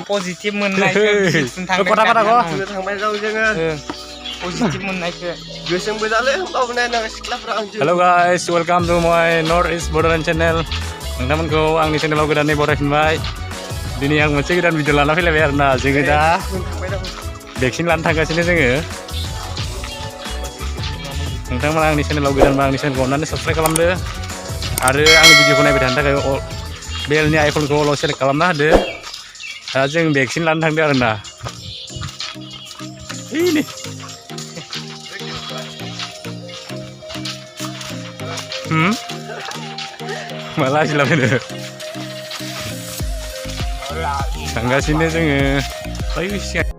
positive मोननायखौ थांबाय दं जोङो पजिटिभ मोननायखौ गोसोमबो जाले होमबाबो नायनांगौ सिख्लाफ्रा आंजों hello guys welcome to my north east Bodoland channel नोंथांमोनखौ आंनि चेनेलाव गोदानै बरायफिनबाय दिनै आं मोनसे गोदान भिडिअ लाना फैलायबाय आरोना जोङो दा भेक्सिन लानो थांगासिनो जोङो नोंथांमोना आंनि चेनेलाव गोदानबा आंनि चेनेलखौ अननानै साबस्क्राइब खालामदो आरो आंनि भिडिअखौ नायबाय थानो थाखाय बेलनि आइकनखौ अल सेलेक्ट खालामना होदो दा जों भेक्सिन लानो थांदों आरोना माला आजिलाबायनो थांगासिनो जोङो बै सिगां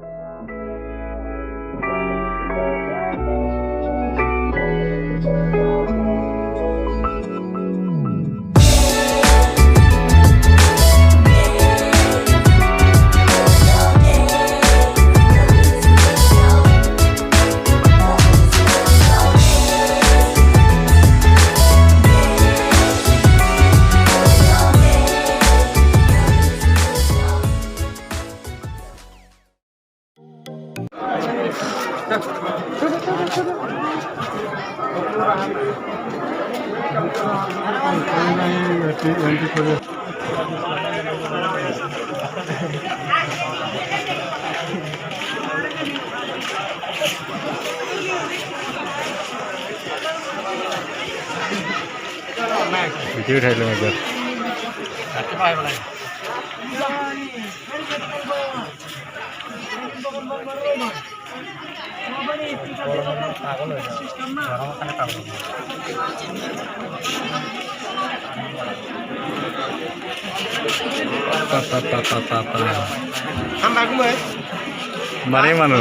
वीडियो उठाई लो इधर माने मानो